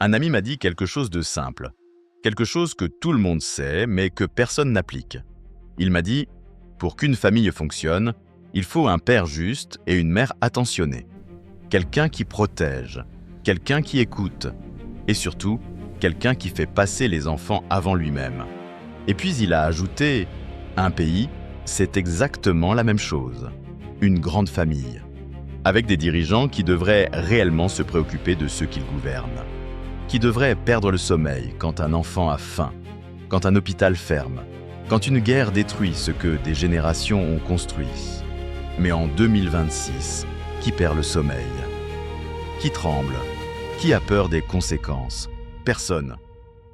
Un ami m'a dit quelque chose de simple, quelque chose que tout le monde sait, mais que personne n'applique. Il m'a dit, pour qu'une famille fonctionne, il faut un père juste et une mère attentionnée. Quelqu'un qui protège, quelqu'un qui écoute, et surtout, quelqu'un qui fait passer les enfants avant lui-même. Et puis il a ajouté, un pays, c'est exactement la même chose. Une grande famille, avec des dirigeants qui devraient réellement se préoccuper de ceux qu'ils gouvernent, qui devraient perdre le sommeil quand un enfant a faim, quand un hôpital ferme, quand une guerre détruit ce que des générations ont construit. Mais en 2026, qui perd le sommeil? Qui tremble? Qui a peur des conséquences? Personne.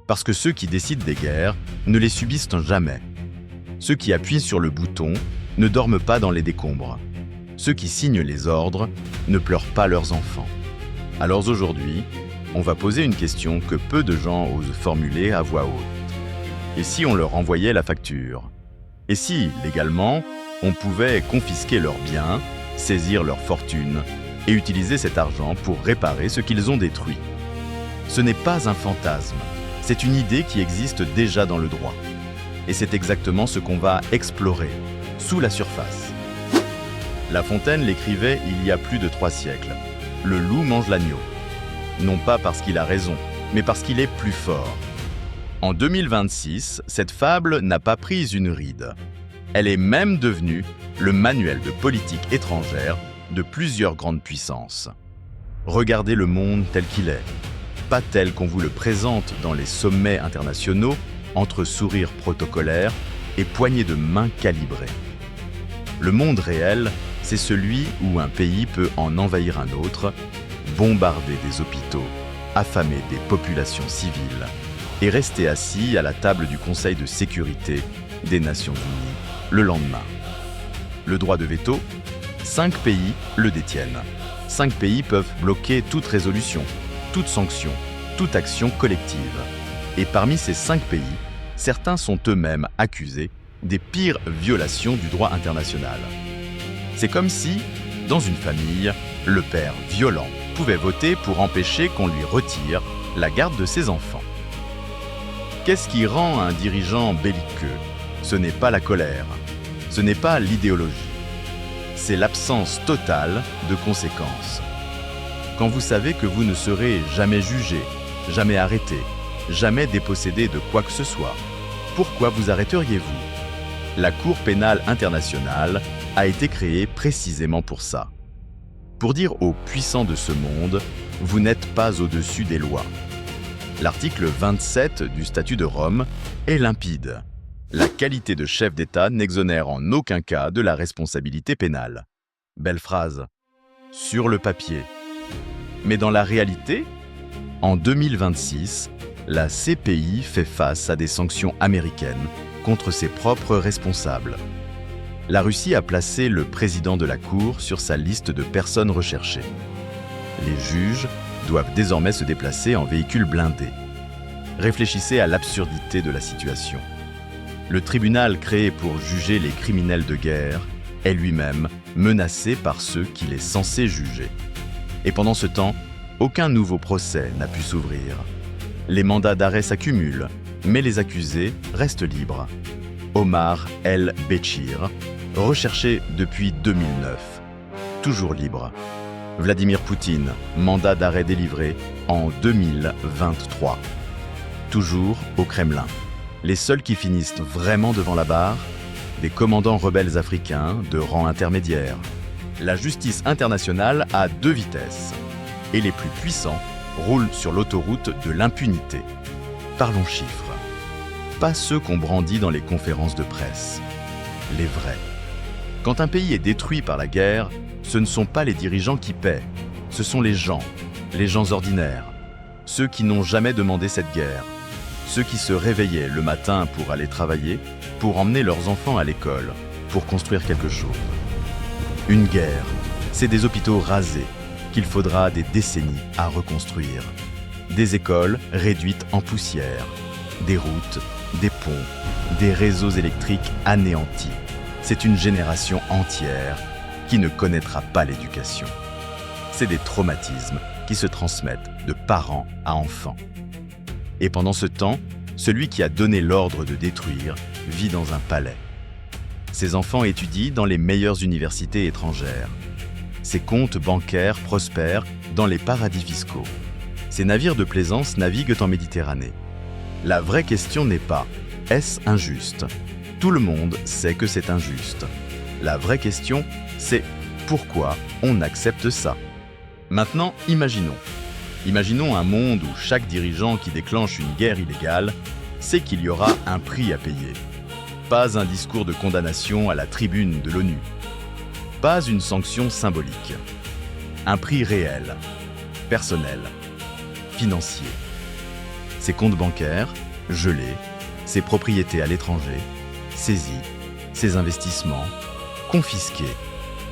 Parce que ceux qui décident des guerres ne les subissent jamais. Ceux qui appuient sur le bouton ne dorment pas dans les décombres. Ceux qui signent les ordres ne pleurent pas leurs enfants. Alors aujourd'hui, on va poser une question que peu de gens osent formuler à voix haute. Et si on leur envoyait la facture? Et si, légalement, on pouvait confisquer leurs biens, saisir leur fortune et utiliser cet argent pour réparer ce qu'ils ont détruit? Ce n'est pas un fantasme, c'est une idée qui existe déjà dans le droit. Et c'est exactement ce qu'on va explorer, sous la surface. La Fontaine l'écrivait il y a plus de 3 siècles. Le loup mange l'agneau. Non pas parce qu'il a raison, mais parce qu'il est plus fort. En 2026, cette fable n'a pas pris une ride. Elle est même devenue le manuel de politique étrangère de plusieurs grandes puissances. Regardez le monde tel qu'il est, pas tel qu'on vous le présente dans les sommets internationaux, entre sourires protocolaires et poignées de main calibrées. Le monde réel, c'est celui où un pays peut en envahir un autre, bombarder des hôpitaux, affamer des populations civiles et rester assis à la table du Conseil de sécurité des Nations Unies le lendemain. Le droit de veto, 5 pays le détiennent. 5 pays peuvent bloquer toute résolution, toute sanction, toute action collective. Et parmi ces 5 pays, certains sont eux-mêmes accusés des pires violations du droit international. C'est comme si, dans une famille, le père violent pouvait voter pour empêcher qu'on lui retire la garde de ses enfants. Qu'est-ce qui rend un dirigeant belliqueux? Ce n'est pas la colère, ce n'est pas l'idéologie, c'est l'absence totale de conséquences. Quand vous savez que vous ne serez jamais jugé, jamais arrêté, jamais dépossédé de quoi que ce soit, pourquoi vous arrêteriez-vous? La Cour pénale internationale a été créée précisément pour ça. Pour dire aux puissants de ce monde, vous n'êtes pas au-dessus des lois. L'article 27 du Statut de Rome est limpide. La qualité de chef d'État n'exonère en aucun cas de la responsabilité pénale. Belle phrase. Sur le papier. Mais dans la réalité, en 2026, la CPI fait face à des sanctions américaines contre ses propres responsables. La Russie a placé le président de la Cour sur sa liste de personnes recherchées. Les juges doivent désormais se déplacer en véhicule blindé. Réfléchissez à l'absurdité de la situation. Le tribunal créé pour juger les criminels de guerre est lui-même menacé par ceux qu'il est censé juger. Et pendant ce temps, aucun nouveau procès n'a pu s'ouvrir. Les mandats d'arrêt s'accumulent, mais les accusés restent libres. Omar El-Béchir, recherché depuis 2009, toujours libre. Vladimir Poutine, mandat d'arrêt délivré en 2023. Toujours au Kremlin. Les seuls qui finissent vraiment devant la barre, des commandants rebelles africains de rang intermédiaire. La justice internationale a 2 vitesses, et les plus puissants roulent sur l'autoroute de l'impunité. Parlons chiffres. Pas ceux qu'on brandit dans les conférences de presse. Les vrais. Quand un pays est détruit par la guerre, ce ne sont pas les dirigeants qui paient, ce sont les gens ordinaires, ceux qui n'ont jamais demandé cette guerre, ceux qui se réveillaient le matin pour aller travailler, pour emmener leurs enfants à l'école, pour construire quelque chose. Une guerre, c'est des hôpitaux rasés qu'il faudra des décennies à reconstruire, des écoles réduites en poussière, des routes, des ponts, des réseaux électriques anéantis. C'est une génération entière qui ne connaîtra pas l'éducation. C'est des traumatismes qui se transmettent de parents à enfants. Et pendant ce temps, celui qui a donné l'ordre de détruire vit dans un palais. Ses enfants étudient dans les meilleures universités étrangères. Ses comptes bancaires prospèrent dans les paradis fiscaux. Ses navires de plaisance naviguent en Méditerranée. La vraie question n'est pas « est-ce injuste ?» Tout le monde sait que c'est injuste. La vraie question, c'est « pourquoi on accepte ça ?» Maintenant, imaginons. Imaginons un monde où chaque dirigeant qui déclenche une guerre illégale sait qu'il y aura un prix à payer. Pas un discours de condamnation à la tribune de l'ONU. Pas une sanction symbolique. Un prix réel, personnel, financier. Ses comptes bancaires, gelés, ses propriétés à l'étranger, saisis, ses investissements, confisqués,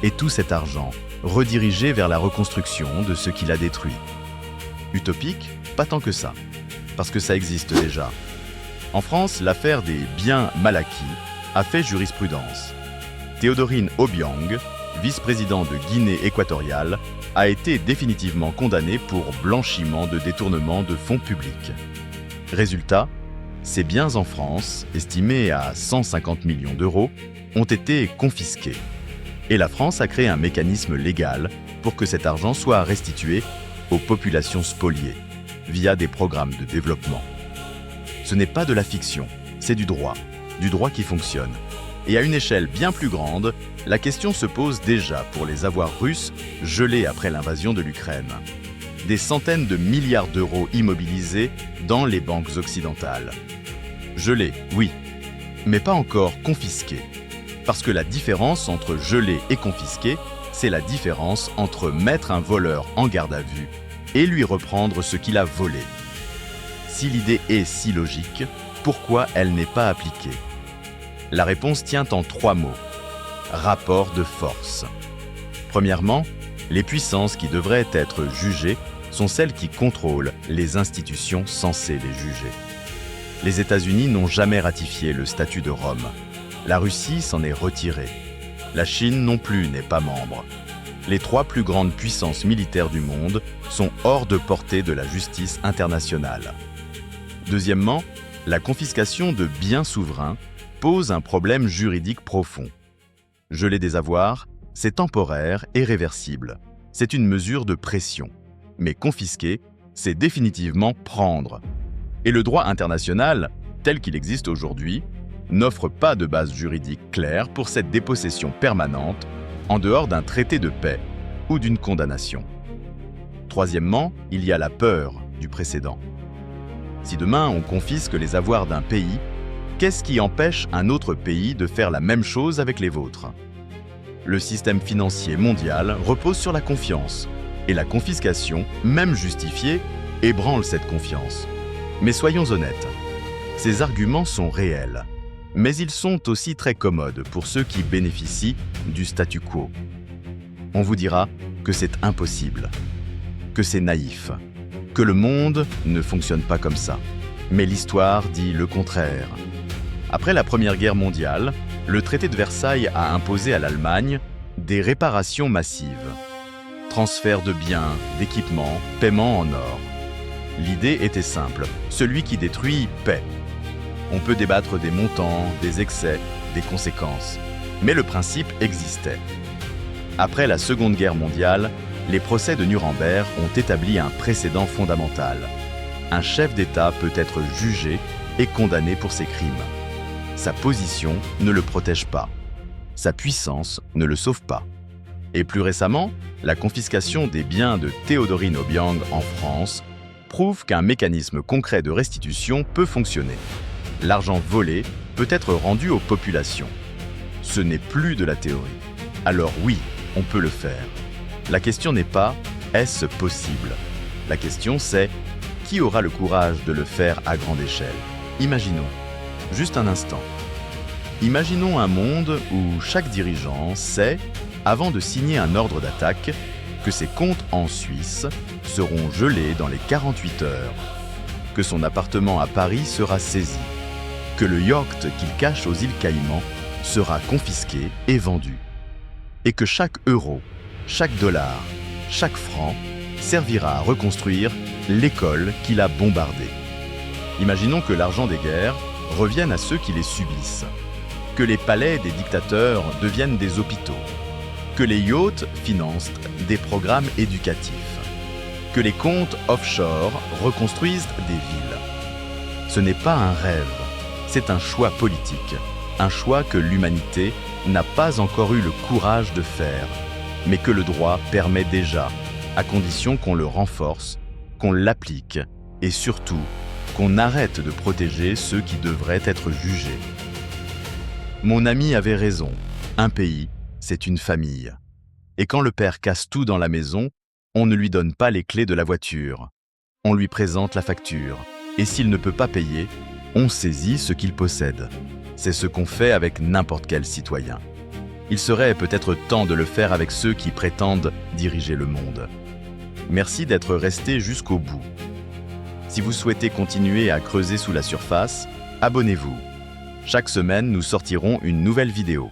et tout cet argent redirigé vers la reconstruction de ce qu'il a détruit. Utopique, pas tant que ça, parce que ça existe déjà. En France, l'affaire des biens mal acquis a fait jurisprudence. Théodorine Obiang, vice-président de Guinée équatoriale, a été définitivement condamné pour blanchiment de détournement de fonds publics. Résultat, ces biens en France, estimés à 150 millions d'euros, ont été confisqués. Et la France a créé un mécanisme légal pour que cet argent soit restitué aux populations spoliées, via des programmes de développement. Ce n'est pas de la fiction, c'est du droit qui fonctionne. Et à une échelle bien plus grande, la question se pose déjà pour les avoirs russes gelés après l'invasion de l'Ukraine. Des centaines de milliards d'euros immobilisés dans les banques occidentales. Gelés, oui, mais pas encore confisqués. Parce que la différence entre gelé et confisqué, c'est la différence entre mettre un voleur en garde à vue et lui reprendre ce qu'il a volé. Si l'idée est si logique, pourquoi elle n'est pas appliquée? La réponse tient en 3 mots. Rapport de force. Premièrement, les puissances qui devraient être jugées sont celles qui contrôlent les institutions censées les juger. Les États-Unis n'ont jamais ratifié le statut de Rome. La Russie s'en est retirée. La Chine non plus n'est pas membre. Les 3 plus grandes puissances militaires du monde sont hors de portée de la justice internationale. Deuxièmement, la confiscation de biens souverains pose un problème juridique profond. Geler des avoirs, c'est temporaire et réversible. C'est une mesure de pression. Mais confisquer, c'est définitivement prendre. Et le droit international, tel qu'il existe aujourd'hui, n'offre pas de base juridique claire pour cette dépossession permanente en dehors d'un traité de paix ou d'une condamnation. Troisièmement, il y a la peur du précédent. Si demain on confisque les avoirs d'un pays, qu'est-ce qui empêche un autre pays de faire la même chose avec les vôtres? Le système financier mondial repose sur la confiance, et la confiscation, même justifiée, ébranle cette confiance. Mais soyons honnêtes, ces arguments sont réels, mais ils sont aussi très commodes pour ceux qui bénéficient du statu quo. On vous dira que c'est impossible, que c'est naïf, que le monde ne fonctionne pas comme ça. Mais l'histoire dit le contraire. Après la Première Guerre mondiale, le traité de Versailles a imposé à l'Allemagne des réparations massives. Transfert de biens, d'équipements, paiement en or. L'idée était simple, celui qui détruit paie. On peut débattre des montants, des excès, des conséquences, mais le principe existait. Après la Seconde Guerre mondiale, les procès de Nuremberg ont établi un précédent fondamental. Un chef d'État peut être jugé et condamné pour ses crimes. Sa position ne le protège pas. Sa puissance ne le sauve pas. Et plus récemment, la confiscation des biens de Théodorine Obiang en France prouve qu'un mécanisme concret de restitution peut fonctionner. L'argent volé peut être rendu aux populations. Ce n'est plus de la théorie. Alors oui, on peut le faire. La question n'est pas « est-ce possible ?» La question c'est « qui aura le courage de le faire à grande échelle ?» Imaginons, juste un instant. Imaginons un monde où chaque dirigeant sait, avant de signer un ordre d'attaque, que ses comptes en Suisse seront gelés dans les 48 heures, que son appartement à Paris sera saisi, que le yacht qu'il cache aux îles Caïmans sera confisqué et vendu, et que chaque euro, chaque dollar, chaque franc servira à reconstruire l'école qu'il a bombardée. Imaginons que l'argent des guerres revienne à ceux qui les subissent, que les palais des dictateurs deviennent des hôpitaux, que les yachts financent des programmes éducatifs, que les comptes offshore reconstruisent des villes. Ce n'est pas un rêve, c'est un choix politique, un choix que l'humanité n'a pas encore eu le courage de faire, mais que le droit permet déjà, à condition qu'on le renforce, qu'on l'applique et surtout qu'on arrête de protéger ceux qui devraient être jugés. Mon ami avait raison, un pays, c'est une famille. Et quand le père casse tout dans la maison, on ne lui donne pas les clés de la voiture. On lui présente la facture. Et s'il ne peut pas payer, on saisit ce qu'il possède. C'est ce qu'on fait avec n'importe quel citoyen. Il serait peut-être temps de le faire avec ceux qui prétendent diriger le monde. Merci d'être resté jusqu'au bout. Si vous souhaitez continuer à creuser sous la surface, abonnez-vous. Chaque semaine, nous sortirons une nouvelle vidéo.